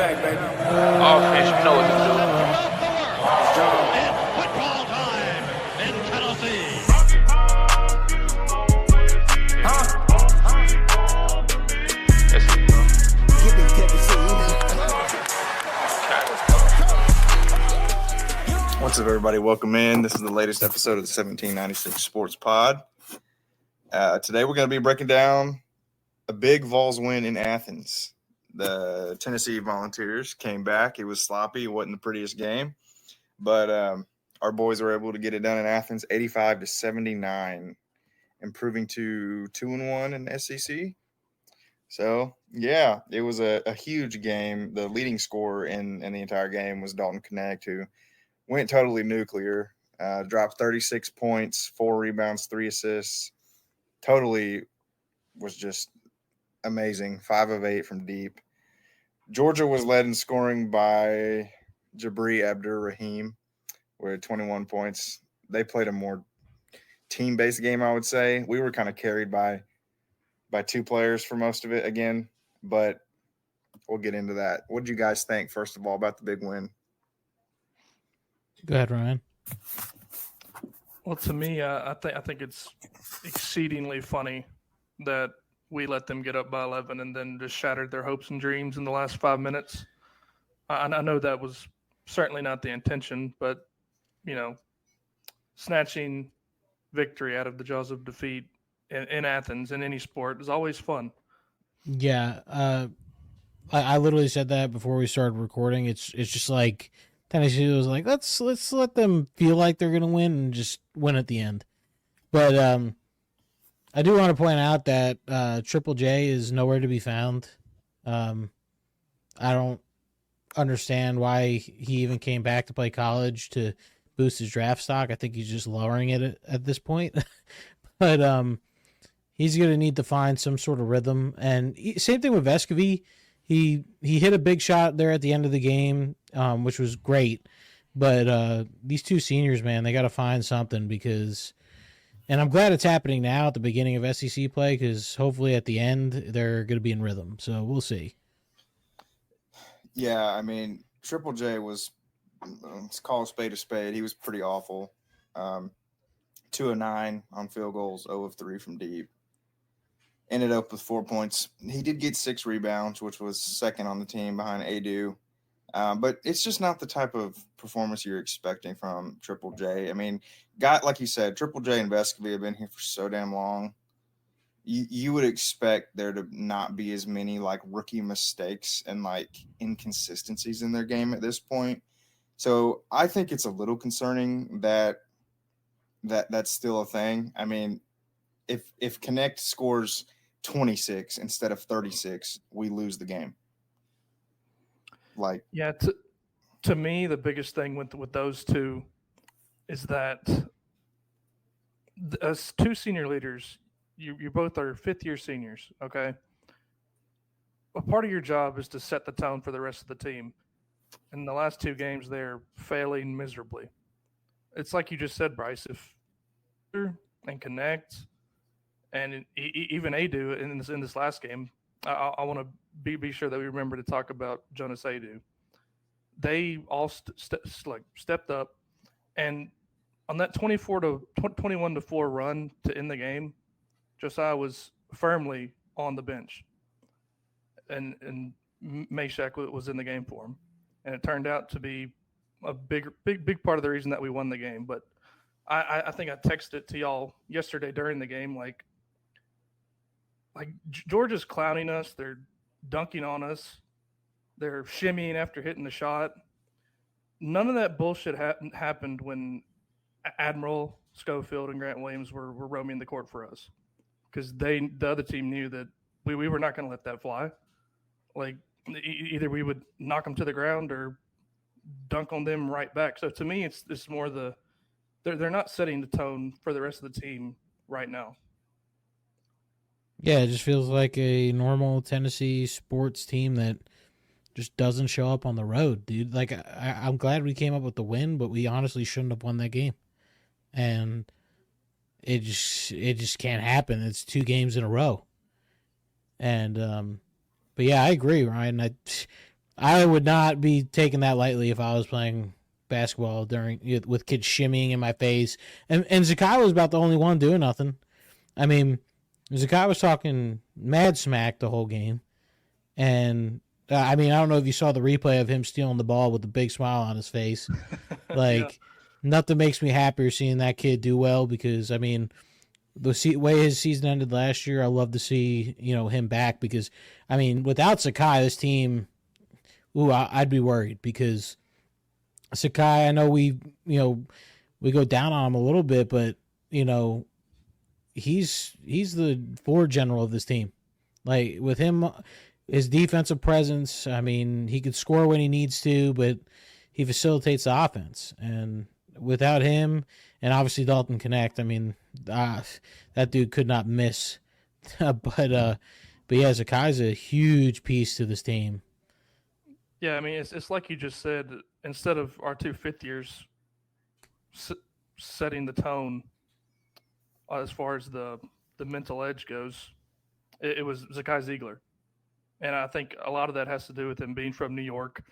back, baby. Offense, you know what to do. It's football time in Tennessee. Yes, we do. Get this Tennessee. What's up, everybody? Welcome in. This is the latest episode of the 1796 Sports Pod. Today, we're going to be breaking down a big Vols win in Athens. The Tennessee Volunteers came back. It was sloppy. It wasn't the prettiest game, but our boys were able to get it done in Athens, 85-79, improving to 2-1 in the SEC. So, yeah, it was a huge game. The leading scorer in the entire game was Dalton Knecht, who went totally nuclear, dropped 36 points, 4 rebounds, 3 assists. Totally was just amazing. 5 of 8 from deep. Georgia was led in scoring by Jabri Abdur-Rahim with 21 points. They played a more team-based game, I would say. We were kind of carried by 2 players for most of it again, but we'll get into that. What did you guys think, first of all, about the big win? Go ahead, Ryan. Well, to me, I think it's exceedingly funny that we let them get up by 11 and then just shattered their hopes and dreams in the last 5 minutes. I know that was certainly not the intention, but, you know, snatching victory out of the jaws of defeat in Athens in any sport is always fun. Yeah, I literally said that before we started recording. It's just like Tennessee was like, let's let them feel like they're gonna win and just win at the end. But I do want to point out that Triple J is nowhere to be found. I don't understand why he even came back to play college to boost his draft stock. I think he's just lowering it at this point. But he's going to need to find some sort of rhythm. And same thing with Vescovi. He hit a big shot there at the end of the game, which was great. But these 2 seniors, man, they got to find something because – and I'm glad it's happening now at the beginning of SEC play because hopefully at the end they're going to be in rhythm. So we'll see. Yeah, I mean, Triple J was let's call a spade. He was pretty awful. 2 of 9 on field goals, 0 of 3 from deep. Ended up with 4 points. He did get 6 rebounds, which was second on the team behind Adu. But it's just not the type of performance you're expecting from Triple J. I mean, like you said, Triple J and Vescovi have been here for so damn long. You would expect there to not be as many like rookie mistakes and like inconsistencies in their game at this point. So I think it's a little concerning that that's still a thing. I mean, if Knecht scores 26 instead of 36, we lose the game. Like, yeah, to me, the biggest thing with those 2 is that as 2 senior leaders, you both are 5th-year seniors, okay? A part of your job is to set the tone for the rest of the team. In the last 2 games, they're failing miserably. It's like you just said, Bryce, if and Knecht and even Adu in this last game, I want to be sure that we remember to talk about Jonas Adu. They all stepped up, and on that 21-4 run to end the game, Josiah was firmly on the bench, and Meshack was in the game for him, and it turned out to be a big part of the reason that we won the game. But I think I texted it to y'all yesterday during the game, like Georgia's clowning us. They're dunking on us. They're shimmying after hitting the shot. None of that bullshit happened when Admiral, Schofield, and Grant Williams were roaming the court for us, because the other team knew that we were not going to let that fly. Like either we would knock them to the ground or dunk on them right back. So to me, it's more they're not setting the tone for the rest of the team right now. Yeah, it just feels like a normal Tennessee sports team that just doesn't show up on the road, dude. Like, I'm glad we came up with the win, but we honestly shouldn't have won that game. And it just can't happen. It's 2 games in a row. And but yeah, I agree, Ryan. I would not be taking that lightly if I was playing basketball with kids shimmying in my face. And Zakai was about the only one doing nothing. I mean, Zakai was talking mad smack the whole game. And I mean, I don't know if you saw the replay of him stealing the ball with a big smile on his face. Like, nothing makes me happier seeing that kid do well because, I mean, the way his season ended last year, I love to see, him back because, I mean, without Sakai, this team, I'd be worried because Sakai, I know we go down on him a little bit, but, he's the floor general of this team. Like, with him, his defensive presence, I mean, he could score when he needs to, but he facilitates the offense. And without him, and obviously Dalton Knecht, I mean, that dude could not miss. but yeah, Zakai's a huge piece to this team. Yeah, I mean, it's like you just said. Instead of our two fifth years setting the tone as far as the mental edge goes, it was Zakai Ziegler. And I think a lot of that has to do with him being from New York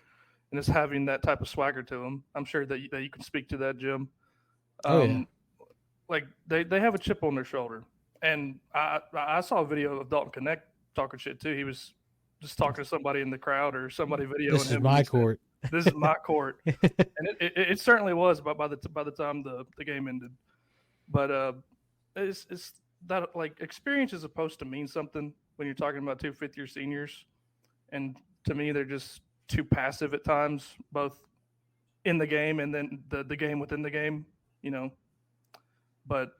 and just having that type of swagger to him. I'm sure that you can speak to that, Jim. Yeah. Like they have a chip on their shoulder. And I saw a video of Dalton Knecht talking shit too. He was just talking to somebody in the crowd or somebody videoing him. This is my court. This is my court. And it certainly was by the time the game ended. But it's that, like, experience is supposed to mean something when you're talking about two fifth-year seniors. And to me, they're just too passive at times, both in the game and then the game within the game, But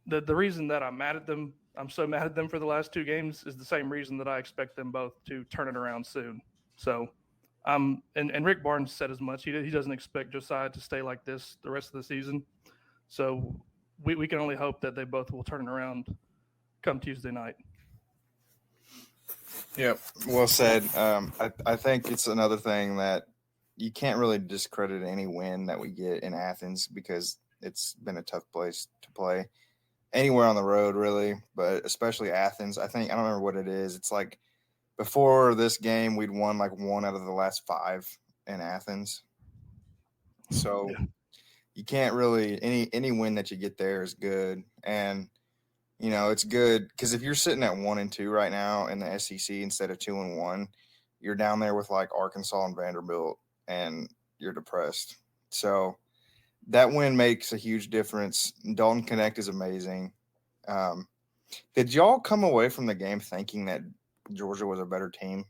the reason that I'm so mad at them for the last two games is the same reason that I expect them both to turn it around soon. So, and Rick Barnes said as much. He doesn't expect Josiah to stay like this the rest of the season. So we can only hope that they both will turn it around come Tuesday night. Yep, well said. I think it's another thing that you can't really discredit any win that we get in Athens because it's been a tough place to play anywhere on the road, really, but especially Athens. I don't remember what it is. It's like before this game, we'd won like 1 out of the last 5 in Athens. So you can't really any win that you get there is good. And it's good because if you're sitting at 1-2 right now in the SEC instead of 2-1, you're down there with like Arkansas and Vanderbilt, and you're depressed. So that win makes a huge difference. Dalton Knecht is amazing. Did y'all come away from the game thinking that Georgia was a better team?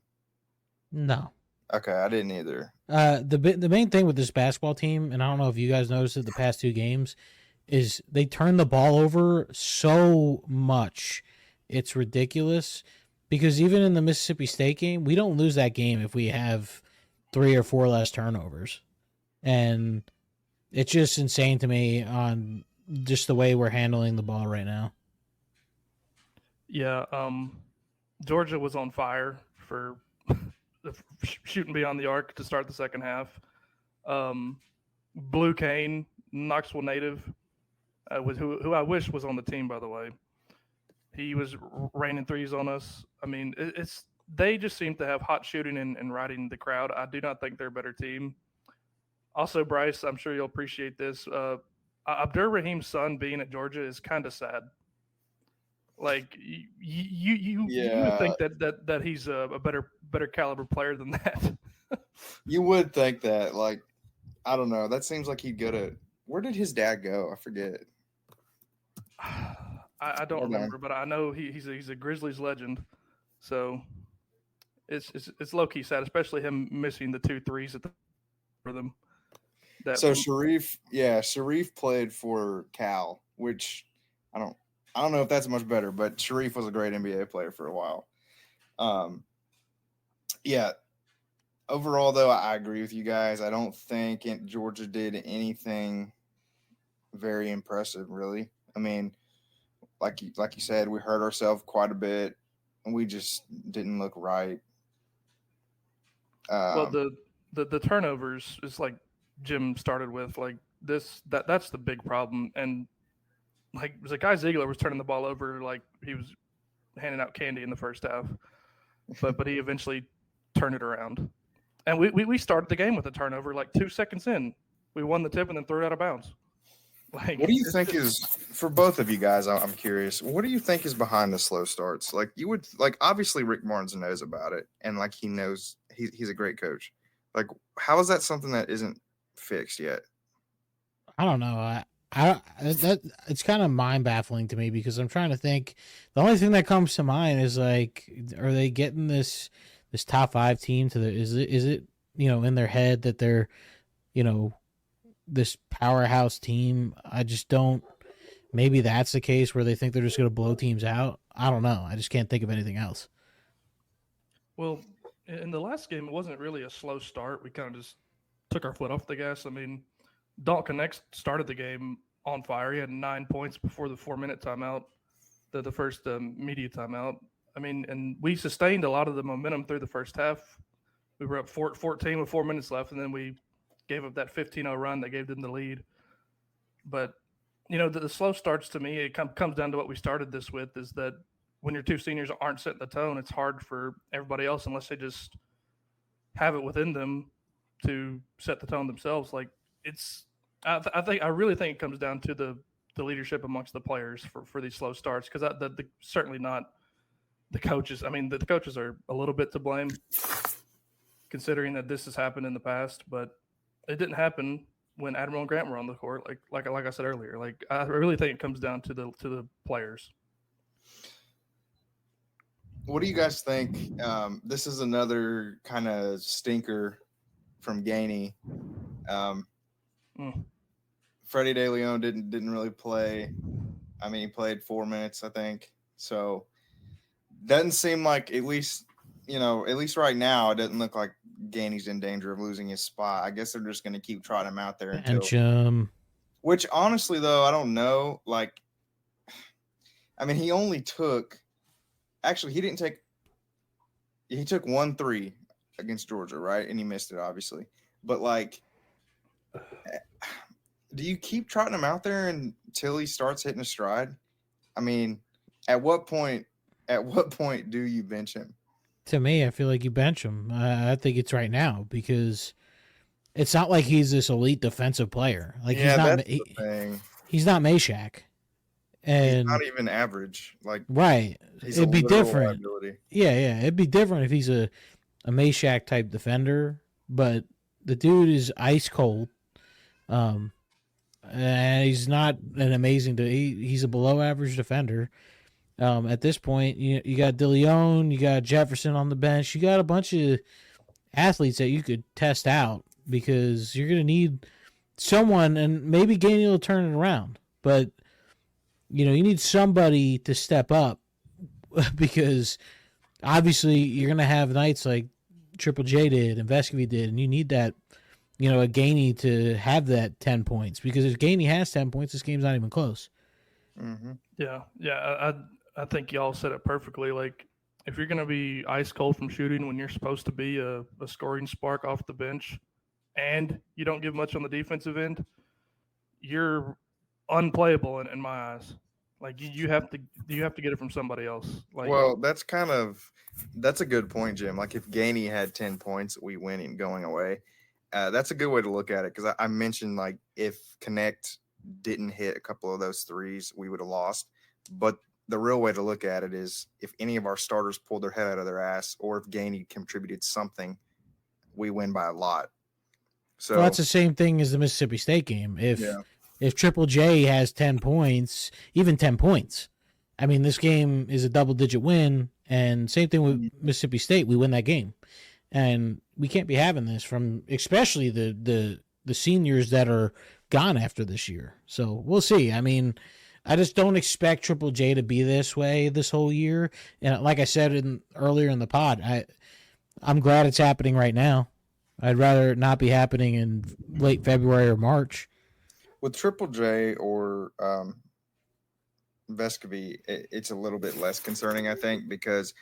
No. Okay, I didn't either. The main thing with this basketball team, and I don't know if you guys noticed it the past 2 games, is they turn the ball over so much. It's ridiculous because even in the Mississippi State game, we don't lose that game if we have 3 or 4 less turnovers. And it's just insane to me on just the way we're handling the ball right now. Yeah, Georgia was on fire for shooting beyond the arc to start the second half. Blue Kane, Knoxville native, who I wish was on the team, by the way. He was raining threes on us. I mean, they just seem to have hot shooting and riding the crowd. I do not think they're a better team. Also, Bryce, I'm sure you'll appreciate this. Abdur Rahim's son being at Georgia is kind of sad. Like you would think that he's a better caliber player than that. You would think that. Like, I don't know. That seems like he'd go to. Where did his dad go? I forget. I don't remember, but I know he's a Grizzlies legend. So it's low key sad, especially him missing the 2 threes for them. Sharif played for Cal, which I don't know if that's much better, but Sharif was a great NBA player for a while. Overall, though, I agree with you guys. I don't think Georgia did anything very impressive, really. I mean, like you said, we hurt ourselves quite a bit, and we just didn't look right. Well, the turnovers is like Jim started with, like that's the big problem. And like Zakai Ziegler was turning the ball over like he was handing out candy in the first half, but he eventually turned it around. And we started the game with a turnover like 2 seconds in. We won the tip and then threw it out of bounds. Like, What do you think is for both of you guys? I'm curious. What do you think is behind the slow starts? Like you would like obviously Rick Barnes knows about it, and like he knows he's a great coach. Like how is that something that isn't fixed yet? I don't know. That it's kind of mind baffling to me because I'm trying to think. The only thing that comes to mind is like, are they getting this top 5 team to the? Is it in their head that they're this powerhouse team? I just don't. Maybe that's the case where they think they're just going to blow teams out. I don't know. I just can't think of anything else. Well, in the last game, it wasn't really a slow start. We kind of just took our foot off the gas. I mean, Dalton Knecht started the game on fire. He had 9 points before the 4-minute timeout, the first media timeout. I mean, and we sustained a lot of the momentum through the first half. We were up 14 with 4 minutes left, and then we gave up that 15-0 run that gave them the lead. But, the slow starts to me, it comes down to what we started this with, is that when your two seniors aren't setting the tone, it's hard for everybody else unless they just have it within them to set the tone themselves. Like I really think it comes down to the leadership amongst the players for these slow starts, because certainly not the coaches. I mean, the coaches are a little bit to blame, considering that this has happened in the past, but it didn't happen when Admiral and Grant were on the court. Like I said earlier, like I really think it comes down to the players. What do you guys think? This is another kind of stinker from Gainey. Freddie De Leon didn't really play. I mean, he played 4 minutes, I think. So doesn't seem like, at least right now, it doesn't look like Gainey's in danger of losing his spot. I guess they're just going to keep trotting him out there until. Which honestly, though, I don't know. Like, I mean, he only took. Actually, he didn't take. He took 1 3 against Georgia, right? And he missed it, obviously. But like, do you keep trotting him out there until he starts hitting a stride? I mean, at what point do you bench him? To me, I feel like you bench him. I think it's right now, because it's not like he's this elite defensive player. Like he's not Meshack. And he's not even average. Like right. It'd be different. Liability. Yeah. It'd be different if he's a Meshack type defender, but the dude is ice cold. And he's not an amazing. He's a below average defender. At this point, you got De Leon, you got Jefferson on the bench, you got a bunch of athletes that you could test out, because you're going to need someone, and maybe Gainey will turn it around, but you need somebody to step up, because obviously you're going to have nights like Triple J did and Vescovy did, and you need that, a Gainey to have that 10 points, because if Gainey has 10 points, this game's not even close. Mm-hmm. Yeah. I think y'all said it perfectly. Like, if you're going to be ice cold from shooting when you're supposed to be a scoring spark off the bench, and you don't give much on the defensive end, you're unplayable in my eyes. Like, you have to get it from somebody else. Like, well, that's a good point, Jim. Like, if Gainey had 10 points, we win and going away. That's a good way to look at it, because I mentioned, like, if Knecht didn't hit a couple of those threes, we would have lost. But the real way to look at it is if any of our starters pulled their head out of their ass, or if Gainey contributed something, we win by a lot. So that's the same thing as the Mississippi State game. If Triple J has 10 points, even 10 points, I mean, this game is a double-digit win, and same thing with Mississippi State. We win that game. And we can't be having this from especially the seniors that are gone after this year. So we'll see. I mean, I just don't expect Triple J to be this way this whole year. And like I said earlier in the pod, I'm glad it's happening right now. I'd rather it not be happening in late February or March. With Triple J or Vescovy, it's a little bit less concerning, I think, because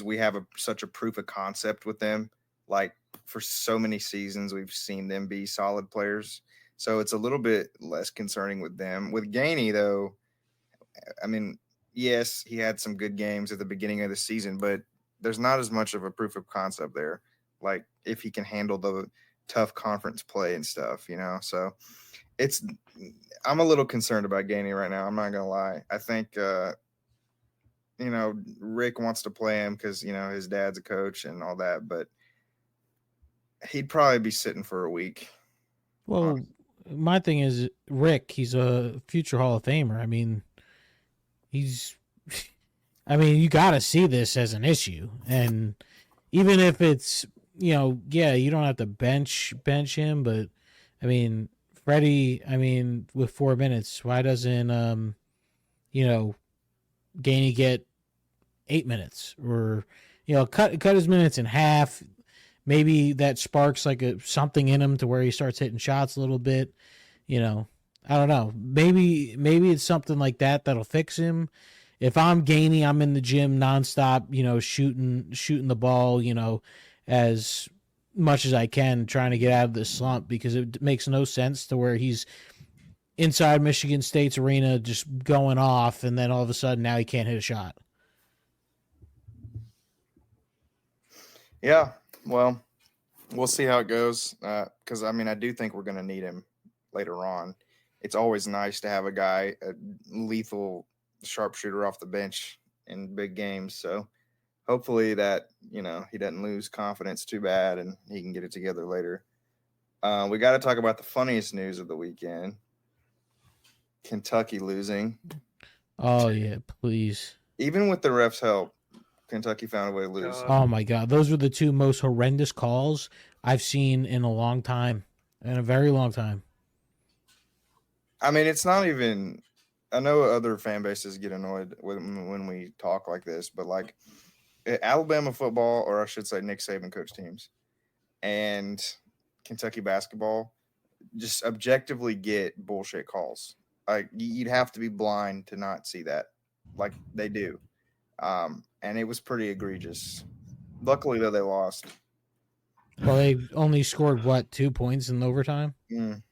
we have such a proof of concept with them. Like, for so many seasons, we've seen them be solid players. So it's a little bit less concerning with them. With Gainey, though, I mean, yes, he had some good games at the beginning of the season, but there's not as much of a proof of concept there. like if he can handle the tough conference play and stuff, So I'm a little concerned about Gainey right now. I'm not gonna lie. I think Rick wants to play him because his dad's a coach and all that, but he'd probably be sitting for a week. Well, my thing is Rick. He's a future Hall of Famer. I mean, you got to see this as an issue, and even if it's you don't have to bench him, but I mean, Freddie. I mean, with 4 minutes, why doesn't Gainey get 8 minutes, or cut his minutes in half? Maybe that sparks like something in him to where he starts hitting shots a little bit. I don't know. Maybe it's something like that that'll fix him. If I'm Gainey, I'm in the gym nonstop, shooting the ball, as much as I can, trying to get out of this slump, because it makes no sense to where he's inside Michigan State's arena just going off, and then all of a sudden now he can't hit a shot. Yeah, well, we'll see how it goes, because, I do think we're going to need him later on. It's always nice to have a lethal sharpshooter off the bench in big games, so hopefully that, he doesn't lose confidence too bad and he can get it together later. We got to talk about the funniest news of the weekend. Kentucky losing. Oh, yeah, please. Even with the refs' help, Kentucky found a way to lose. Oh, my God. Those were the two most horrendous calls I've seen in a very long time. It's not even – I know other fan bases get annoyed when we talk like this, but, like, Alabama football, or I should say Nick Saban coach teams, and Kentucky basketball just objectively get bullshit calls. Like, you'd have to be blind to not see that, like they do. And it was pretty egregious. Luckily, though, they lost. Well, they only scored, 2 points in overtime? An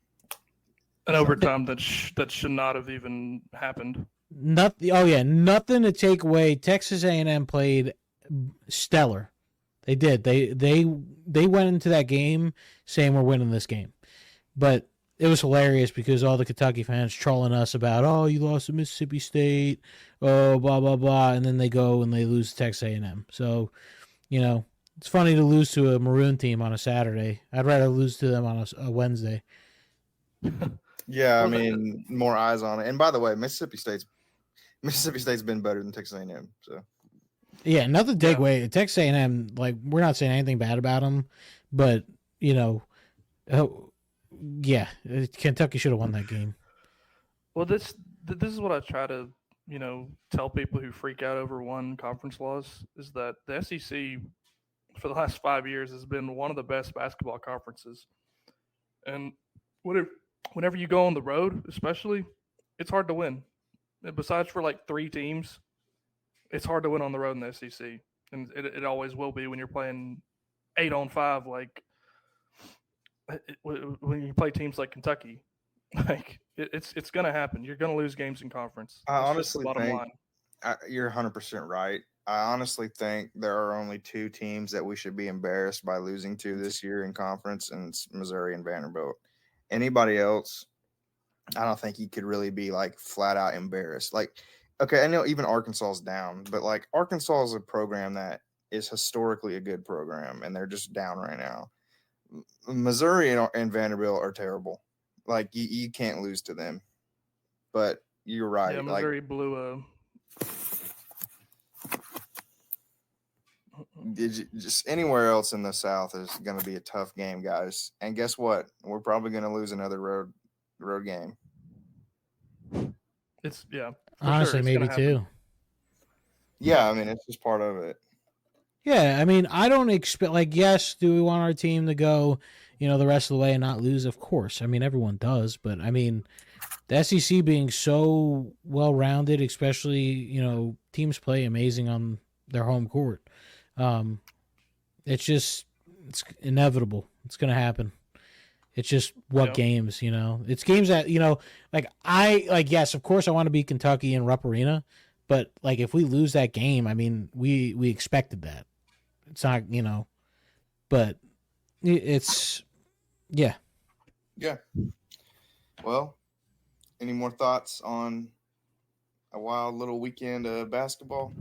overtime that should not have even happened. Nothing to take away. Texas A&M played stellar. They did. They went into that game saying we're winning this game. But it was hilarious because all the Kentucky fans trolling us about, oh, you lost to Mississippi State, oh, blah, blah, blah. And then they go and they lose to Texas A&M. So, it's funny to lose to a Maroon team on a Saturday. I'd rather lose to them on a Wednesday. Yeah, more eyes on it. And by the way, Mississippi State's been better than Texas A&M. So, yeah, nothing to take away. Texas A&M, like, we're not saying anything bad about them, but Kentucky should have won that game. Well, this is what I try to tell people who freak out over one conference loss, is that the SEC for the last 5 years has been one of the best basketball conferences, and whenever you go on the road, especially, it's hard to win. And besides for like 3 teams, it's hard to win on the road in the SEC, and it always will be when you're playing 8-on-5, like when you play teams like Kentucky. Like it's going to happen. You're going to lose games in conference. I honestly think you're 100% right. I honestly think there are only 2 teams that we should be embarrassed by losing to this year in conference, and it's Missouri and Vanderbilt. Anybody else, I don't think you could really be like flat out embarrassed. Like, okay, I know even Arkansas is down, but like Arkansas is a program that is historically a good program, and they're just down right now. Missouri and Vanderbilt are terrible. Like, you can't lose to them. But you're right. Yeah, Missouri blew a. Just anywhere else in the South is going to be a tough game, guys. And guess what? We're probably going to lose another road game. It's honestly, maybe 2. Yeah, it's just part of it. Yeah, I don't expect, like, yes, do we want our team to go, the rest of the way and not lose? Of course. Everyone does. But, the SEC being so well-rounded, especially, teams play amazing on their home court. It's inevitable. It's going to happen. It's just games, It's games that, yes, of course I want to beat Kentucky in Rupp Arena. But, if we lose that game, we expected that. It's not, but it's yeah. Yeah. Well, any more thoughts on a wild little weekend of basketball?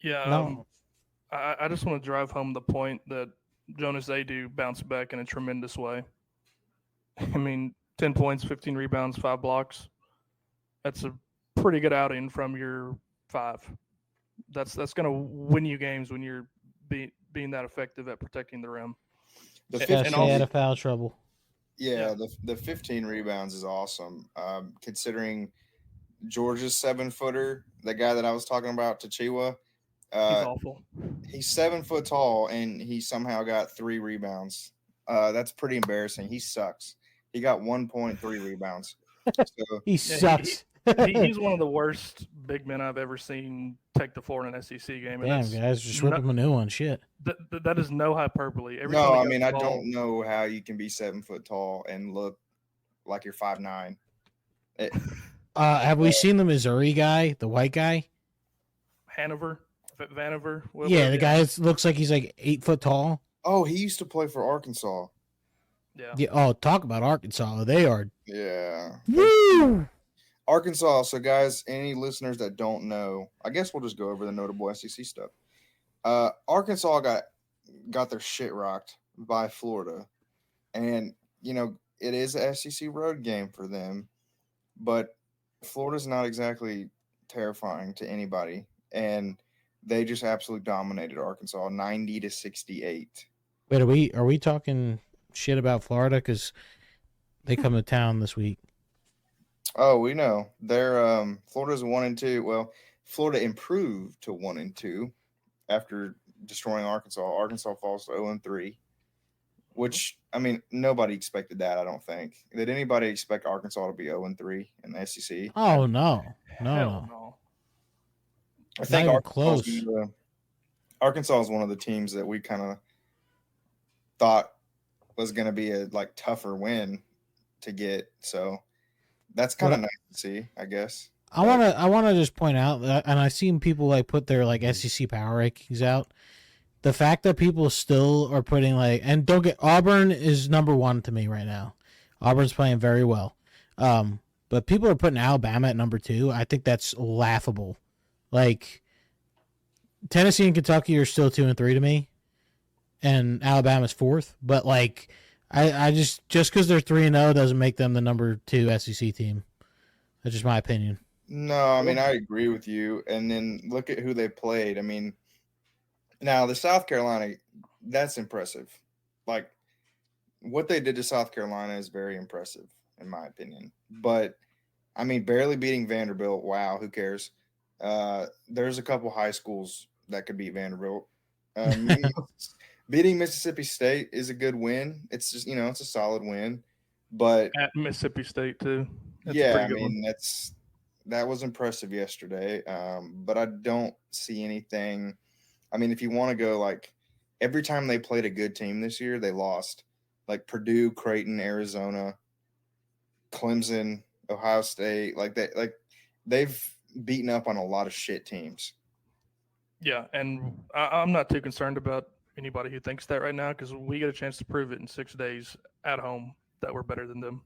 Yeah, No, I just want to drive home the point that Jonas Adu bounced back in a tremendous way. I mean, 10 points, 15 rebounds, 5 blocks. That's a pretty good outing from your 5. That's going to win you games when you're being that effective at protecting the rim. The And gotta 15, stay out of foul trouble. yeah, the 15 rebounds is awesome. Considering Georgia's 7-footer, the guy that I was talking about, Tachiwa, He's awful. he's 7 foot tall and he somehow got 3 rebounds. That's pretty embarrassing. He sucks. He got 1.3 rebounds. So He sucks. He's one of the worst big men I've ever seen take the floor in an SEC game. And Damn, guys, just rip him a new one. Shit. that is no hyperbole. Every no, time he I got mean the I ball- don't know how you can be 7 foot tall and look like you're 5'9". Have we seen the Missouri guy, the white guy? Vanover. Yeah, the guy looks like he's like 8 foot tall. Oh, he used to play for Arkansas. Yeah. Yeah. Oh, talk about Arkansas. They are. Yeah. Woo! Arkansas. So, guys, any listeners that don't know, I guess we'll just go over the notable SEC stuff. Arkansas got their shit rocked by Florida, and it is a SEC road game for them, but Florida's not exactly terrifying to anybody, and they just absolutely dominated Arkansas, 90-68. Wait, are we talking shit about Florida? Because they come to town this week. Oh, we know they're Florida's 1-2. Well, Florida improved to 1-2 after destroying Arkansas. Arkansas falls to 0-3, which I mean nobody expected that. I don't think. Did anybody expect Arkansas to be 0-3 in the SEC? Oh no. Hell no. I think even Arkansas is one of the teams that we kind of thought was going to be a tougher win to get. So that's kind of nice to see, I guess. I want to just point out that, and I've seen people put their SEC power rankings out. The fact that people still are putting and don't get Auburn is number 1 to me right now. Auburn's playing very well. But people are putting Alabama at number 2. I think that's laughable. Tennessee and Kentucky are still 2 and 3 to me, and Alabama's 4th. But I just because they're 3-0 doesn't make them the number 2 SEC team. That's just my opinion. No, I mean I agree with you. And then look at who they played. I mean, now the South Carolina, that's impressive. What they did to South Carolina is very impressive, in my opinion. But I mean, barely beating Vanderbilt. Wow, who cares? There's a couple high schools that could beat Vanderbilt. Beating Mississippi State is a good win. It's just it's a solid win. But At Mississippi State too. That's a yeah, pretty I good mean one. that was impressive yesterday. But I don't see anything. I mean, if you want to go every time they played a good team this year, they lost. Purdue, Creighton, Arizona, Clemson, Ohio State, they've beaten up on a lot of shit teams. Yeah, and I'm not too concerned about anybody who thinks that right now because we get a chance to prove it in 6 days at home that we're better than them.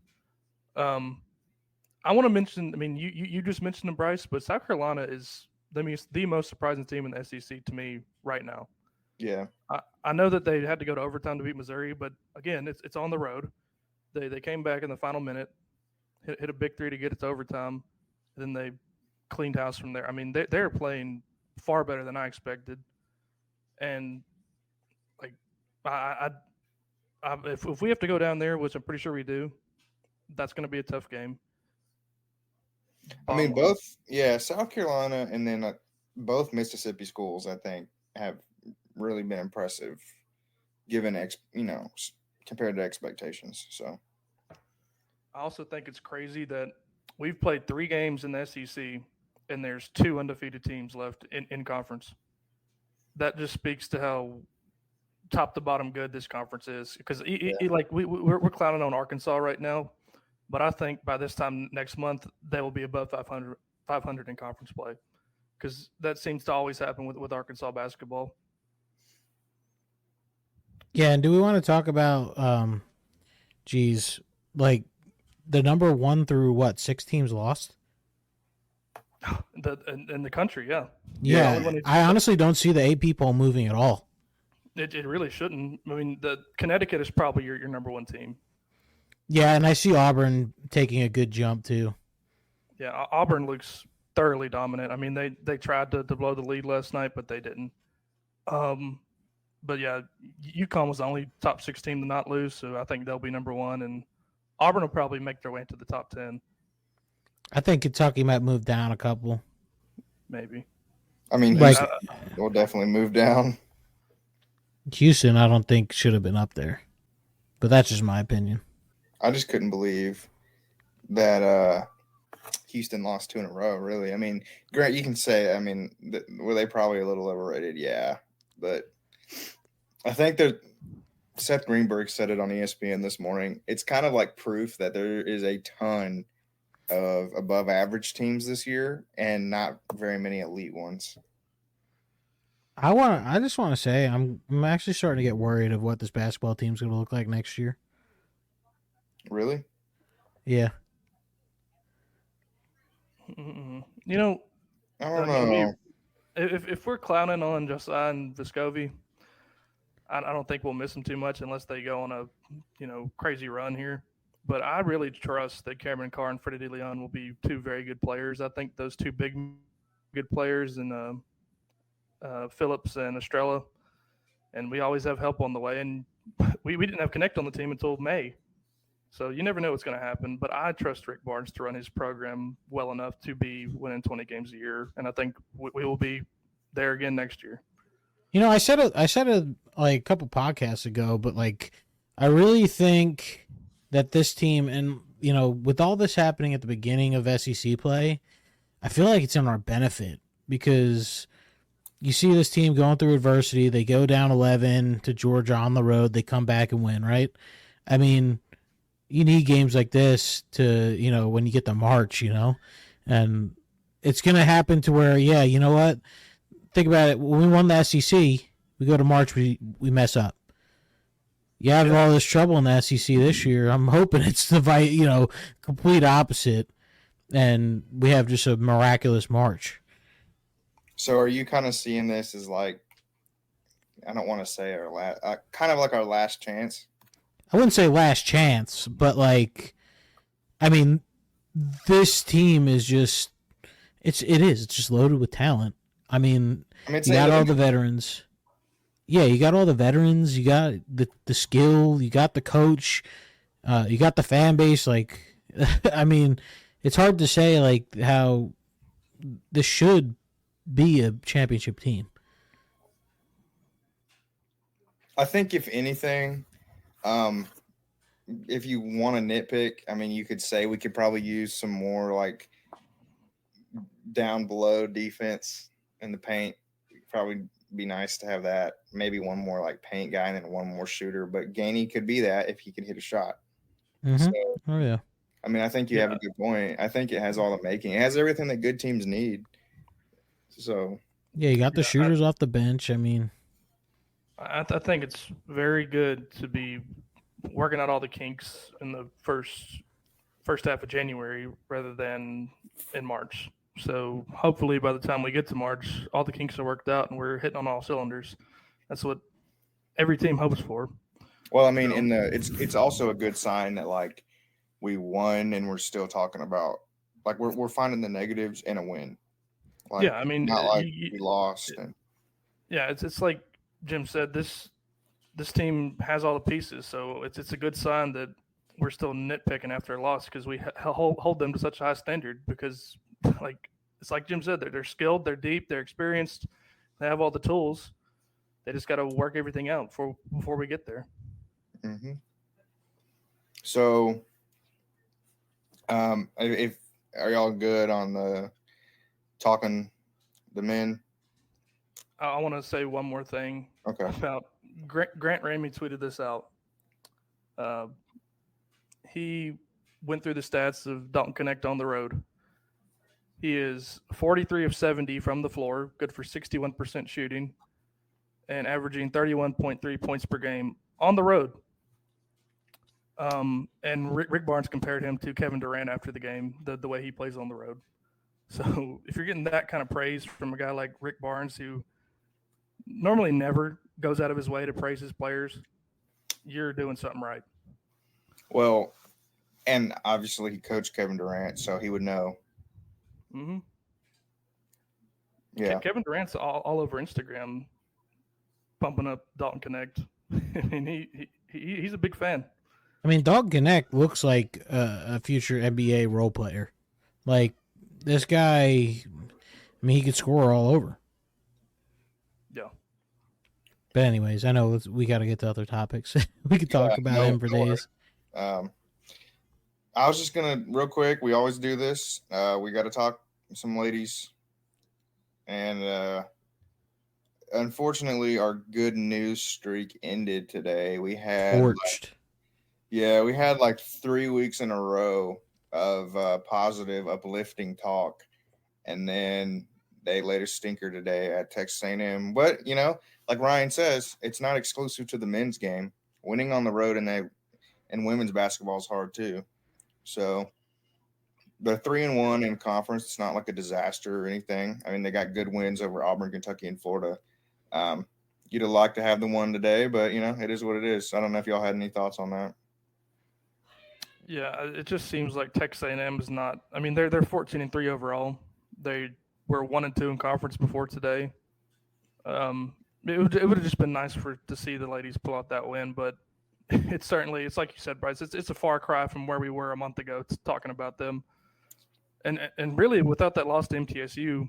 I want to mention, I mean, you just mentioned them, Bryce, but South Carolina is the most surprising team in the SEC to me right now. Yeah. I know that they had to go to overtime to beat Missouri, but again, it's on the road. They came back in the final minute, hit a big 3 to get it to overtime, and then they cleaned house from there. I mean, they're playing far better than I expected, and if we have to go down there, which I'm pretty sure we do, that's going to be a tough game. I mean, South Carolina and then both Mississippi schools, I think, have really been impressive, given compared to expectations. So, I also think it's crazy that we've played 3 games in the SEC, and there's 2 undefeated teams left in conference. That just speaks to how top to bottom good this conference is. Because we're clowning on Arkansas right now, but I think by this time next month they will be above 500 in conference play, because that seems to always happen with Arkansas basketball. Yeah, and do we want to talk about like the number 1 through what 6 teams lost? In the country, yeah. Yeah, only one I honestly don't see the AP poll moving at all. It really shouldn't. I mean, the Connecticut is probably your number 1 team. Yeah, and I see Auburn taking a good jump too. Yeah, Auburn looks thoroughly dominant. I mean, they tried to blow the lead last night, but they didn't. But yeah, UConn was the only top 6 team to not lose, so I think they'll be number 1, and Auburn will probably make their way into the top 10. I think Kentucky might move down a couple. Maybe. I mean, Like- Houston will definitely move down. Houston, I don't think should have been up there, but that's just my opinion. I just couldn't believe that Houston lost 2 in a row, really. I mean, Grant, you can say, I mean, were they probably a little overrated? Yeah. But I think that Seth Greenberg said it on ESPN this morning. It's kind of like proof that there is a ton of above average teams this year and not very many elite ones. I just want to say I'm actually starting to get worried of what this basketball team's going to look like next year. Really? Yeah. Mm-mm. You know, I don't I mean, know. if we're clowning on Josiah and Vescovi, I don't think we'll miss them too much unless they go on a crazy run here. But I really trust that Cameron Carr and Freddie DeLeon will be 2 very good players. I think those 2 big good players in Phillips and Estrella, and we always have help on the way. And we didn't have Connect on the team until May, so you never know what's going to happen. But I trust Rick Barnes to run his program well enough to be winning 20 games a year, and I think we will be there again next year. You know, I said it like a couple podcasts ago, but like I really think that this team, and with all this happening at the beginning of SEC play, I feel like it's in our benefit because you see this team going through adversity. They go down 11 to Georgia on the road. They come back and win, right? I mean, you need games like this to, when you get to March, and it's going to happen to where, yeah, you know what? Think about it. When we won the SEC, we go to March, we mess up. You have all this trouble in the SEC this year. I'm hoping it's the complete opposite, and we have just a miraculous March. So are you kind of seeing this as like, I don't want to say our last, kind of like our last chance? I wouldn't say last chance, but I mean, this team is just, it's just loaded with talent. I mean you got all the veterans. Yeah, you got all the veterans. You got the skill. You got the coach. You got the fan base. Like, I mean, it's hard to say how this should be a championship team. I think if anything, if you want to nitpick, I mean, you could say we could probably use some more down below defense in the paint. Probably be nice to have that. Maybe one more paint guy and then one more shooter. But Gainey could be that if he can hit a shot. Mm-hmm. So, oh yeah. I mean, I think you have a good point. I think it has all the making. It has everything that good teams need. So yeah, you got the shooters off the bench. I mean, I think it's very good to be working out all the kinks in the first half of January rather than in March. So hopefully by the time we get to March, all the kinks are worked out and we're hitting on all cylinders. That's what every team hopes for. Well, I mean, it's also a good sign that we won and we're still talking about we're finding the negatives in a win. Yeah, I mean, not we lost. Yeah, it's like Jim said. This team has all the pieces, so it's a good sign that we're still nitpicking after a loss because we hold them to such a high standard. Because it's like Jim said, they're skilled, they're deep, they're experienced, they have all the tools. They just got to work everything out before we get there. Mm-hmm. So, if are y'all good on the talking the men? I want to say one more thing. Okay. About Grant Ramey tweeted this out. He went through the stats of Dalton Knecht on the road. He is 43 of 70 from the floor, good for 61% shooting, and averaging 31.3 points per game on the road. And Rick Barnes compared him to Kevin Durant after the game, the way he plays on the road. So if you're getting that kind of praise from a guy like Rick Barnes, who normally never goes out of his way to praise his players, you're doing something right. Well, and obviously he coached Kevin Durant, so he would know. Mm-hmm. Yeah. Kevin Durant's all over Instagram pumping up Dalton Knecht. I mean, he's a big fan. I mean, Dalton Knecht looks like a future NBA role player. Like, this guy, I mean, he could score all over. Yeah. But anyways, I know we got to get to other topics. We could talk about him for days. I was just going to, real quick, we always do this. We got to talk some ladies. And unfortunately, our good news streak ended today. We had Torched. we had like 3 weeks in a row of positive, uplifting talk, and then they laid a stinker today at Texas A&M. But like Ryan says, it's not exclusive to the men's game. Winning on the road and women's basketball is hard too. So they're 3-1 in conference. It's not like a disaster or anything. I mean, they got good wins over Auburn, Kentucky, and Florida. You'd have liked to have the one today, but it is what it is. I don't know if y'all had any thoughts on that. Yeah, it just seems like Texas A&M is not. I mean, they're 14-3 overall. They were 1-2 in conference before today. It would have just been nice to see the ladies pull out that win, but it's like you said, Bryce. It's a far cry from where we were a month ago talking about them. And really, without that loss to MTSU,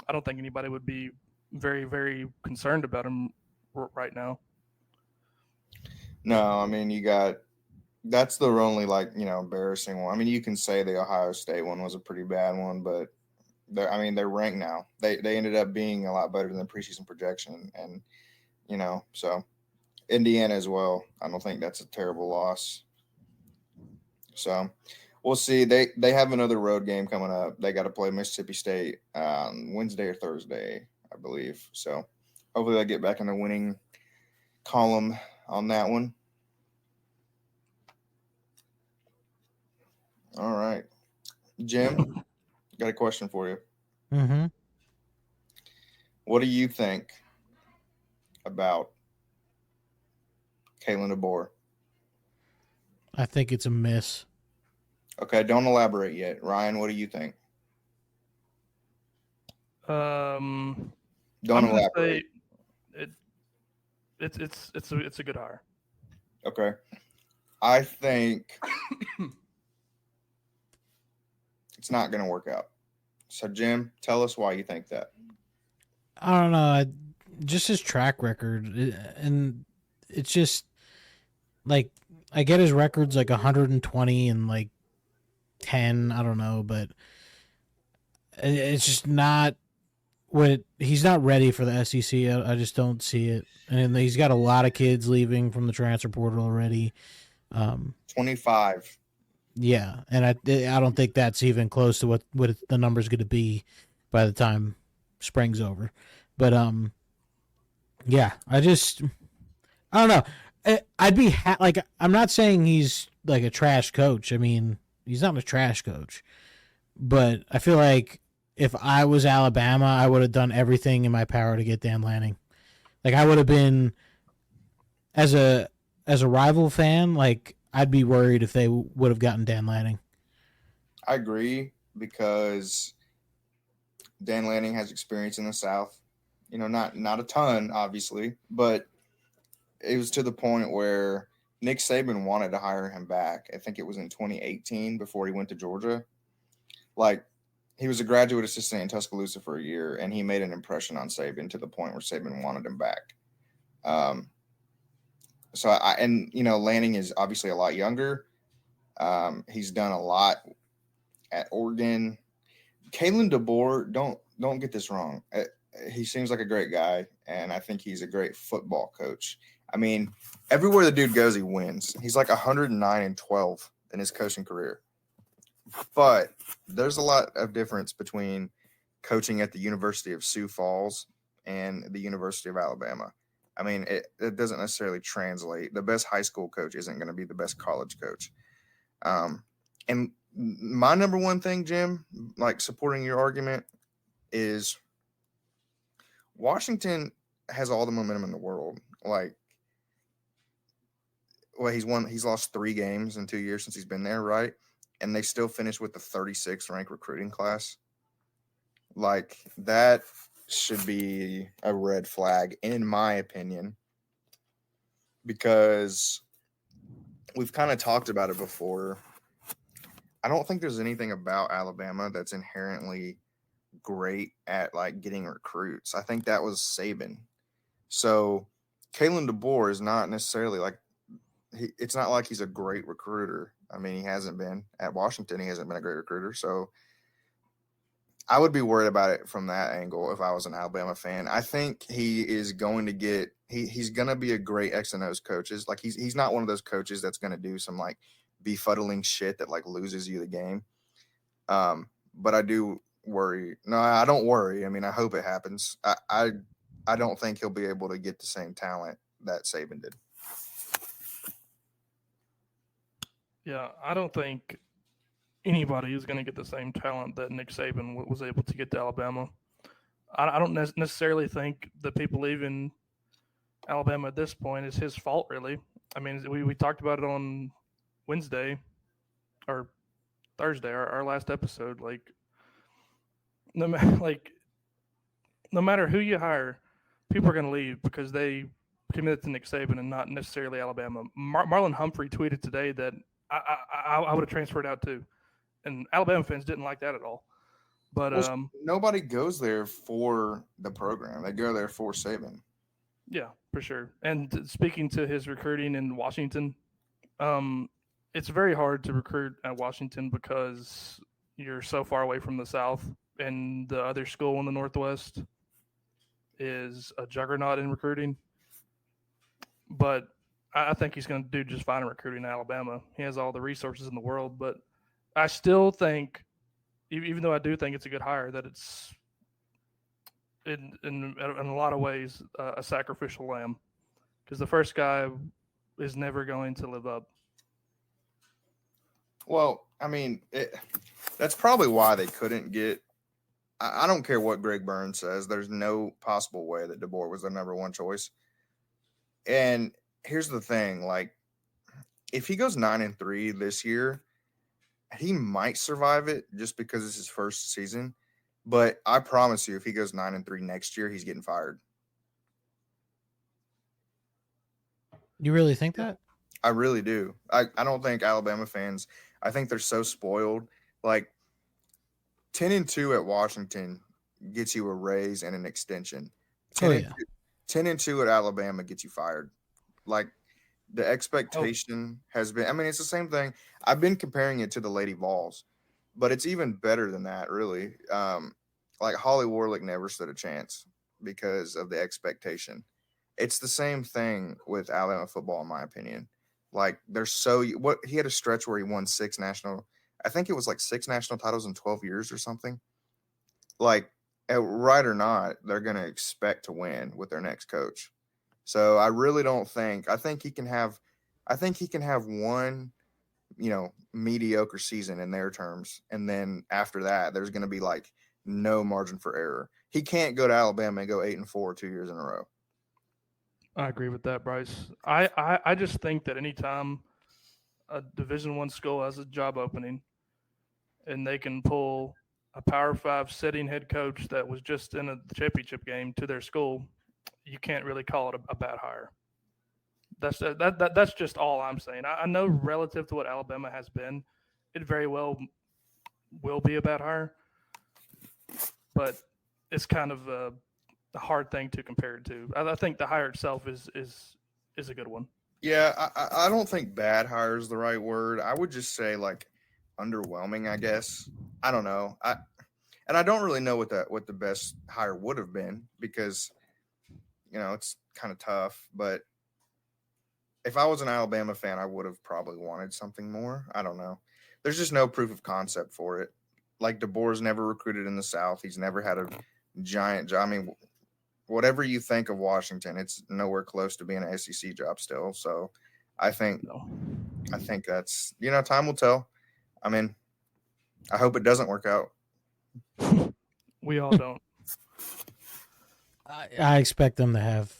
I don't think anybody would be very, very concerned about them right now. No, I mean, that's the only embarrassing one. I mean, you can say the Ohio State one was a pretty bad one, but they're ranked now. They ended up being a lot better than the preseason projection, and so Indiana as well. I don't think that's a terrible loss. So we'll see. They have another road game coming up. They got to play Mississippi State Wednesday or Thursday, I believe. So hopefully they get back in the winning column on that one. All right. Jim, got a question for you. Mm-hmm. What do you think about Kalen DeBoer? I think it's a miss. Okay, don't elaborate yet. Ryan, what do you think? Don't elaborate. It's a good hire. Okay. I think it's not going to work out. So, Jim, tell us why you think that. I don't know. Just his track record. And it's just like, I get his records like 120 and like 10. I don't know. But it's just not he's not ready for the SEC. I just don't see it. And he's got a lot of kids leaving from the transfer portal already. 25. Yeah, and I don't think that's even close to what the number's going to be by the time spring's over. But yeah, I don't know. I'd be I'm not saying he's like a trash coach. I mean, he's not a trash coach, but I feel like if I was Alabama, I would have done everything in my power to get Dan Lanning. Like, I would have been as a rival fan, like, I'd be worried if they would have gotten Dan Lanning. I agree, because Dan Lanning has experience in the South. Not a ton, obviously, but it was to the point where Nick Saban wanted to hire him back. I think it was in 2018 before he went to Georgia. Like, he was a graduate assistant in Tuscaloosa for a year, and he made an impression on Saban to the point where Saban wanted him back. So Lanning is obviously a lot younger. He's done a lot at Oregon. Kalen DeBoer, don't get this wrong. He seems like a great guy, and I think he's a great football coach. I mean, everywhere the dude goes, he wins. He's like 109-12 in his coaching career. But there's a lot of difference between coaching at the University of Sioux Falls and the University of Alabama. I mean, it doesn't necessarily translate. The best high school coach isn't going to be the best college coach. And my number one thing, Jim, like supporting your argument, is Washington has all the momentum in the world. Like, well, he's lost 3 games in 2 years since he's been there, right? And they still finished with the 36th ranked recruiting class. Like, that should be a red flag, in my opinion, because we've kind of talked about it before. I don't think there's anything about Alabama that's inherently great at like getting recruits. I think that was Saban. So Kalen DeBoer is not necessarily like it's not like he's a great recruiter. I mean, he hasn't been at Washington. He hasn't been a great recruiter. So I would be worried about it from that angle if I was an Alabama fan. I think he is going to get he's going to be a great X and O's coaches. Like he's not one of those coaches that's going to do some like befuddling shit that like loses you the game. But I do worry. No, I don't worry. I mean, I hope it happens. I don't think he'll be able to get the same talent that Saban did. Yeah, I don't think anybody is going to get the same talent that Nick Saban was able to get to Alabama. I don't necessarily think the people leaving Alabama at this point is his fault, really. I mean, we talked about it on Wednesday or Thursday, our last episode. Like, no matter who you hire, people are going to leave because they committed to Nick Saban and not necessarily Alabama. Marlon Humphrey tweeted today that I would have transferred out too, and Alabama fans didn't like that at all. But nobody goes there for the program; they go there for Saban. Yeah, for sure. And speaking to his recruiting in Washington, it's very hard to recruit at Washington because you're so far away from the South, and the other school in the Northwest is a juggernaut in recruiting. But I think he's going to do just fine in recruiting in Alabama. He has all the resources in the world, but I still think, even though I do think it's a good hire, that it's in a lot of ways a sacrificial lamb, because the first guy is never going to live up. Well, I mean, that's probably why they couldn't get. I don't care what Greg Burns says. There's no possible way that DeBoer was their number one choice. And here's the thing: like, if he goes 9-3 this year, he might survive it just because it's his first season. But I promise you, if he goes 9-3 next year, he's getting fired. You really think that? I really do. I don't think Alabama fans. I think they're so spoiled. Like 10-2 at Washington gets you a raise and an extension. 10-2 at Alabama gets you fired. Like the expectation has been. I mean, it's the same thing. I've been comparing it to the Lady Vols, but it's even better than that, really. Like Holly Warlick never stood a chance because of the expectation. It's the same thing with Alabama football, in my opinion. Like he had a stretch where he won 6 national. I think it was like 6 national titles in 12 years or something. Like, right or not, they're going to expect to win with their next coach. So I really don't think. I think he can have one, mediocre season in their terms, and then after that, there's going to be like no margin for error. He can't go to Alabama and go 8-4 2 years in a row. I agree with that, Bryce. I just think that anytime a Division I school has a job opening and they can pull a Power 5 sitting head coach that was just in a championship game to their school, you can't really call it a bad hire. That's just all I'm saying. I know relative to what Alabama has been, it very well will be a bad hire, but it's kind of a hard thing to compare it to. I think the hire itself is a good one. Yeah, I don't think bad hire is the right word. I would just say like underwhelming, I guess. I don't know. I don't really know what the best hire would have been because it's kind of tough. But if I was an Alabama fan, I would have probably wanted something more. I don't know. There's just no proof of concept for it. Like DeBoer's never recruited in the South. He's never had a giant job. I mean, whatever you think of Washington, it's nowhere close to being an SEC job still. So I think No. that's time will tell. I mean, I hope it doesn't work out. We all don't. I expect them to have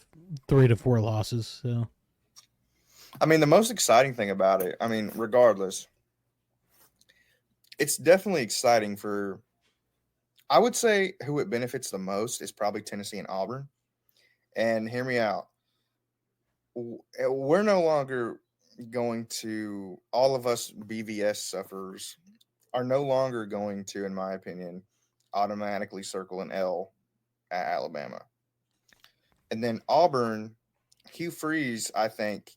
3 to 4 losses. So I mean, the most exciting thing about it, I mean, regardless, it's definitely exciting for. I would say who it benefits the most is probably Tennessee and Auburn. And hear me out. We're no longer going to, all of us BVS sufferers are no longer going to, in my opinion, automatically circle an L at Alabama. And then Auburn, Hugh Freeze, I think,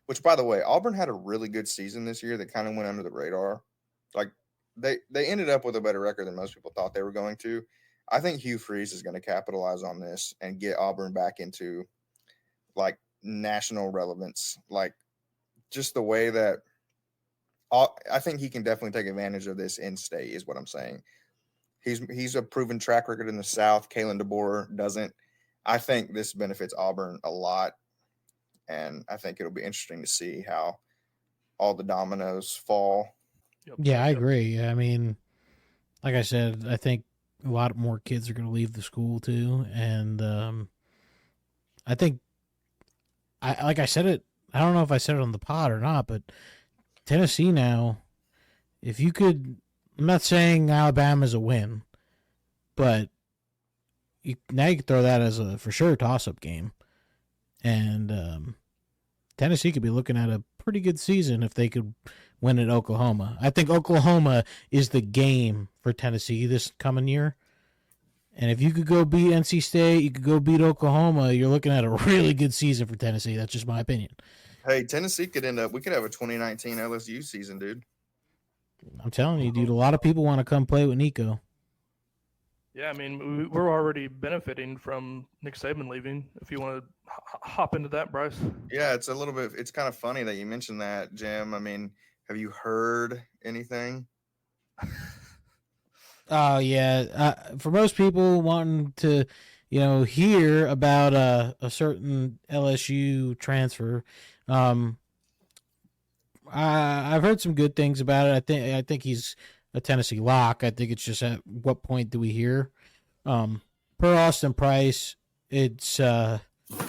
which by the way, Auburn had a really good season this year that kind of went under the radar. Like they ended up with a better record than most people thought they were going to. I think Hugh Freeze is going to capitalize on this and get Auburn back into like national relevance. Like just the way that I think he can definitely take advantage of this in state is what I'm saying. He's a proven track record in the South. Kalen DeBoer doesn't. I think this benefits Auburn a lot, and I think it'll be interesting to see how all the dominoes fall. Yep. yeah, I Yep. agree. I mean, like I said, I think a lot more kids are going to leave the school too, and I think like I said it. I don't know if I said it on the pod or not, but Tennessee now, if you could, I'm not saying Alabama's a win, but now you can throw that as a for sure toss-up game, and Tennessee could be looking at a pretty good season if they could win at Oklahoma. I think Oklahoma is the game for Tennessee this coming year. And if you could go beat NC State, you could go beat Oklahoma, you're looking at a really good season for Tennessee. That's just my opinion. Hey, Tennessee could we could have a 2019 LSU season, dude. I'm telling you, dude, a lot of people want to come play with Nico. Yeah, I mean, we're already benefiting from Nick Saban leaving. If you want to hop into that, Bryce. Yeah, it's kind of funny that you mentioned that, Jim. I mean, have you heard anything? Oh yeah, for most people wanting to, hear about a certain LSU transfer, I've heard some good things about it. I think he's a Tennessee lock. I think it's just at what point do we hear? Per Austin Price, it's going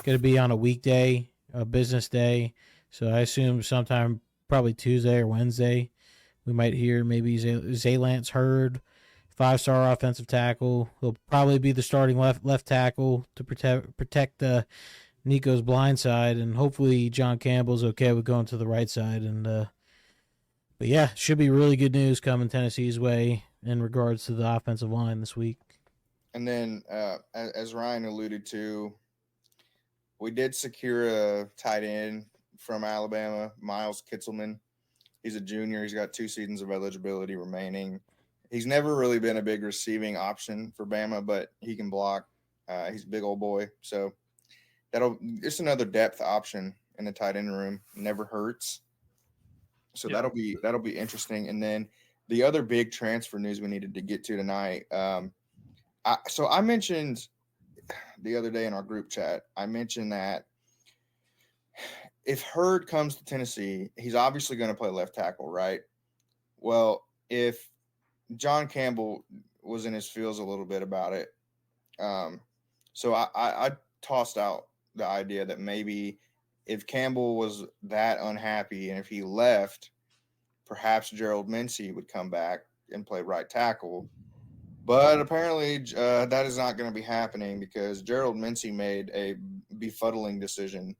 to be on a weekday, a business day. So I assume sometime probably Tuesday or Wednesday we might hear maybe Zalance Hurd, 5-star offensive tackle. He'll probably be the starting left tackle to protect Nico's blind side, and hopefully John Campbell's okay with going to the right side. And but yeah, should be really good news coming Tennessee's way in regards to the offensive line this week. And then, as Ryan alluded to, we did secure a tight end from Alabama, Miles Kitzelman. He's a junior. He's got 2 seasons of eligibility remaining. He's never really been a big receiving option for Bama, but he can block. He's a big old boy. So it's another depth option in the tight end room. Never hurts. So Yeah. that'll be interesting. And then the other big transfer news we needed to get to tonight. So I mentioned the other day in our group chat, I mentioned that if Hurd comes to Tennessee, he's obviously going to play left tackle, right? Well, if John Campbell was in his feels a little bit about it, so I tossed out the idea that maybe if Campbell was that unhappy and if he left, perhaps Gerald Mincey would come back and play right tackle. But apparently that is not going to be happening because Gerald Mincey made a befuddling decision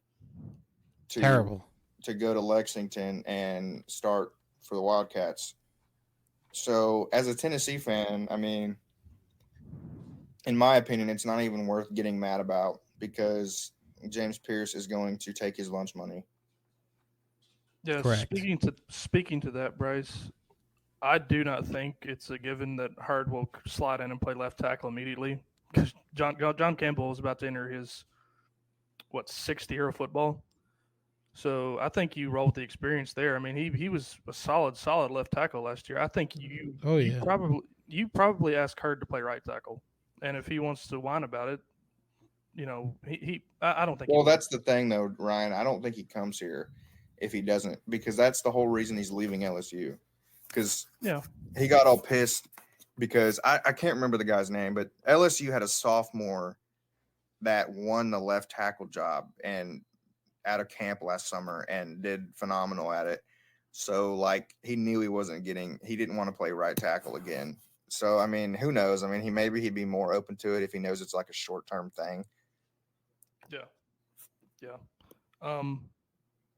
Terrible. to go to Lexington and start for the Wildcats. So as a Tennessee fan, I mean, in my opinion, it's not even worth getting mad about because James Pierce is going to take his lunch money. Yeah, Correct. speaking to that, Bryce, I do not think it's a given that Hurd will slide in and play left tackle immediately because John Campbell is about to enter his 6th year of football. So I think you roll with the experience there. I mean, he was a solid left tackle last year. I think you probably ask Hurd to play right tackle, and if he wants to whine about it, I don't think. Well, that's the thing, though, Ryan. I don't think he comes here if he doesn't, because that's the whole reason he's leaving LSU. Because he got all pissed because I can't remember the guy's name, but LSU had a sophomore that won the left tackle job and at a camp last summer and did phenomenal at it. So, like, he knew he didn't want to play right tackle again. So, I mean, who knows? I mean, he'd be more open to it if he knows it's like a short-term thing. Yeah.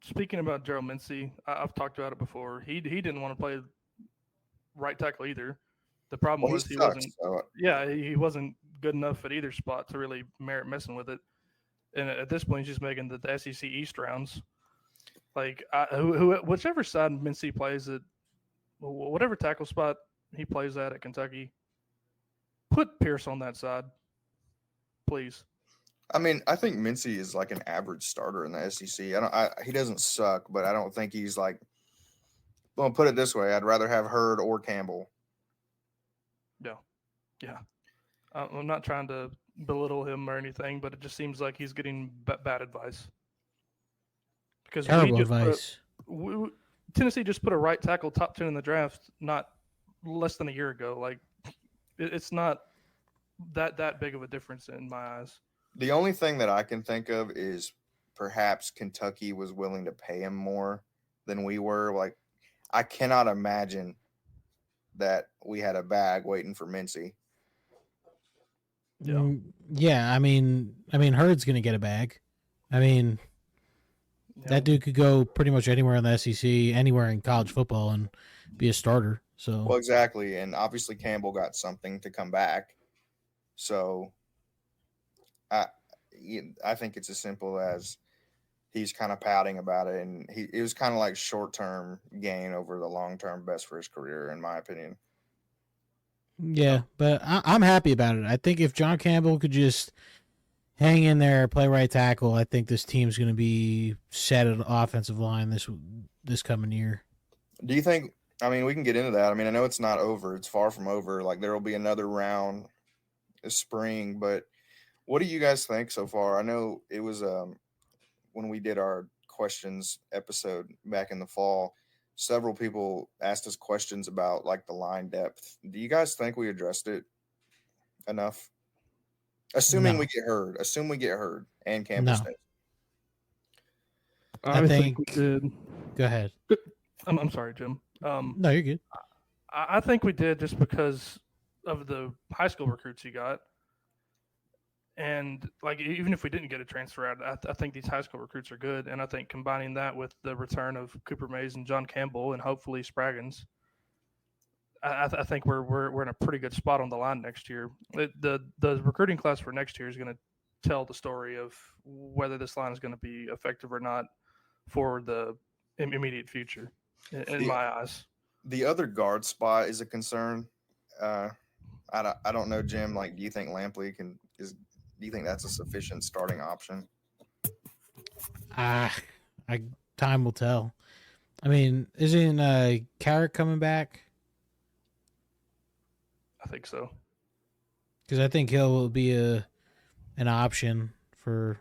Speaking about Gerald Mincey, I've talked about it before. He didn't want to play right tackle either. The problem was he wasn't good enough at either spot to really merit messing with it. And at this point, he's just making the SEC East rounds. Like, whichever side Mincey plays at, whatever tackle spot he plays at Kentucky, put Pierce on that side, please. I mean, I think Mincey is like an average starter in the SEC. He doesn't suck, but I don't think he's like. Well, put it this way: I'd rather have Hurd or Campbell. Yeah. I'm not trying to belittle him or anything, but it just seems like he's getting bad advice. Because terrible advice. Tennessee just put a right tackle top 10 in the draft not less than a year ago. Like, it's not that big of a difference in my eyes. The only thing that I can think of is perhaps Kentucky was willing to pay him more than we were. Like, I cannot imagine that we had a bag waiting for Mincey. Yeah. I mean, Hurd's going to get a bag. I mean, that dude could go pretty much anywhere in the SEC, anywhere in college football, and be a starter. So, well, exactly, and obviously Campbell got something to come back. So, I think it's as simple as he's kind of pouting about it, and it was kind of like short-term gain over the long-term best for his career, in my opinion. Yeah, but I'm happy about it. I think if John Campbell could just hang in there, play right tackle, I think this team's going to be set at offensive line this coming year. Do you think? I mean, we can get into that. I mean, I know it's not over; it's far from over. Like, there will be another round this spring, but what do you guys think so far? I know it was when we did our questions episode back in the fall. Several people asked us questions about like the line depth. Do you guys think we addressed it enough? Assuming we get Hurd. Assume we get Hurd and Campbell stays. I think we did. Go ahead. I'm sorry, Jim. No, you're good. I think we did just because of the high school recruits you got. And like, even if we didn't get a transfer out, I think these high school recruits are good. And I think combining that with the return of Cooper Mays and John Campbell and hopefully Spraggins, I think we're in a pretty good spot on the line next year. The recruiting class for next year is going to tell the story of whether this line is going to be effective or not for the immediate future, in my eyes. The other guard spot is a concern. I don't know, Jim. Like, do you think Lampley do you think that's a sufficient starting option? Time will tell. I mean, isn't Carrick coming back? I think so. Because I think he'll be an option for,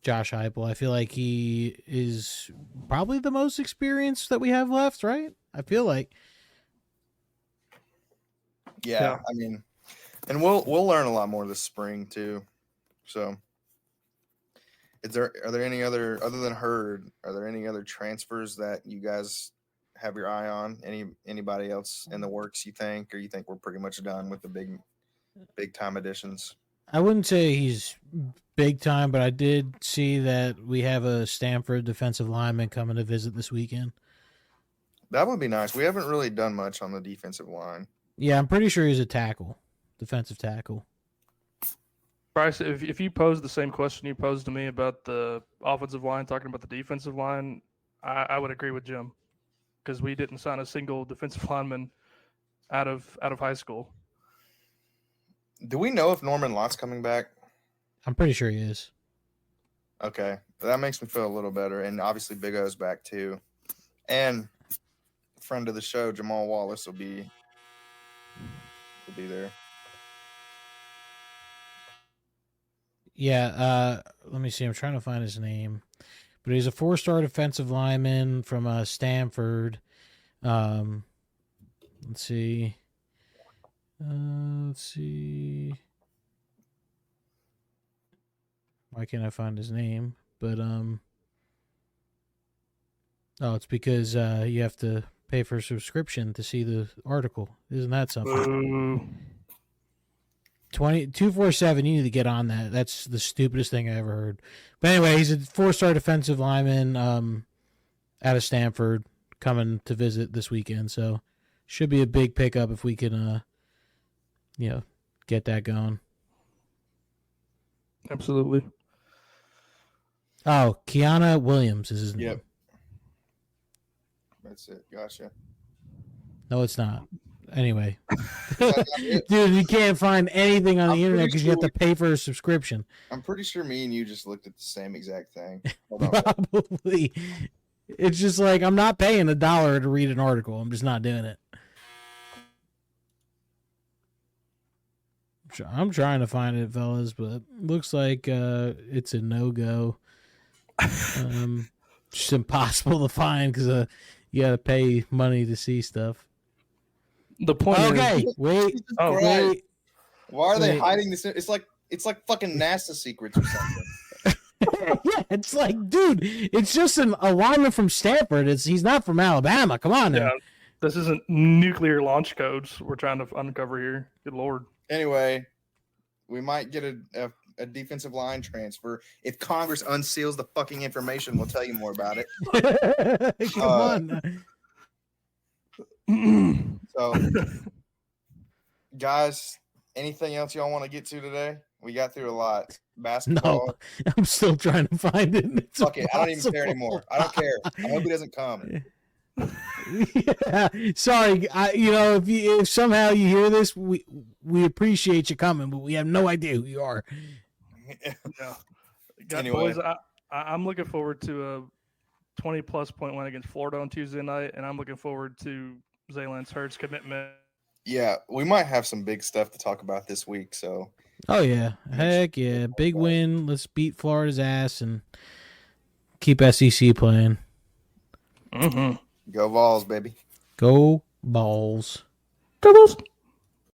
Josh Heupel. I feel like he is probably the most experienced that we have left, right? I feel like. Yeah. I mean, and we'll learn a lot more this spring too. So, are there any other than Hurd? Are there any other transfers that you guys have your eye on? Anybody else in the works? You think, or you think we're pretty much done with the big time additions? I wouldn't say he's big time, but I did see that we have a Stanford defensive lineman coming to visit this weekend. That would be nice. We haven't really done much on the defensive line. Yeah, I'm pretty sure he's a defensive tackle. Bryce, if you posed the same question you posed to me about the offensive line, talking about the defensive line, I would agree with Jim, because we didn't sign a single defensive lineman out of high school. Do we know if Norman Lott's coming back? I'm pretty sure he is. Okay, that makes me feel a little better. And obviously Big O's back too. And friend of the show, Jamal Wallace will be there. Yeah. Let me see. I'm trying to find his name, but he's a 4-star defensive lineman from Stanford. Let's see. Let's see. Why can't I find his name? But oh, it's because you have to pay for a subscription to see the article. Isn't that something? Boo. 247. You need to get on that. That's the stupidest thing I ever heard. But anyway, he's a 4-star defensive lineman out of Stanford coming to visit this weekend. So should be a big pickup if we can get that going. Absolutely. Oh, Kiana Williams is his name. Yep. That's it. Gotcha. No, it's not. Anyway. That's not it. Dude, you can't find anything on the I'm internet pretty because you have sure to pay for a subscription. I'm pretty sure me and you just looked at the same exact thing. Hold on. Probably. It's just like, I'm not paying $1 to read an article. I'm just not doing it. I'm trying to find it, fellas, but looks like it's a no-go. Just impossible to find because you got to pay money to see stuff. The point Okay, is, wait. Jesus Oh, Christ. Wait. Why are they Wait. hiding this? It's like fucking NASA secrets or something. Yeah, it's like, dude, it's just a lineman from Stanford. He's not from Alabama. Come on now. yeah, this isn't nuclear launch codes we're trying to uncover here. Good Lord. Anyway, we might get a defensive line transfer. If Congress unseals the fucking information, we'll tell you more about it. Come on. So, guys, anything else y'all want to get to today? We got through a lot. Basketball. No, I'm still trying to find it. It's Fuck it. I don't even care impossible. anymore. I don't care. I hope he doesn't come. Yeah, sorry. If somehow you hear this, we appreciate you coming, but we have no idea who you are. Yeah. Anyway. Boys, I'm looking forward to a 20-plus point win against Florida on Tuesday night, and I'm looking forward to Zaylen Hurd's commitment. Yeah, we might have some big stuff to talk about this week. So, Oh yeah, heck yeah, big win. Let's beat Florida's ass and keep SEC playing. Mm-hmm. go Vols, baby. Go Balls. Go Bulls.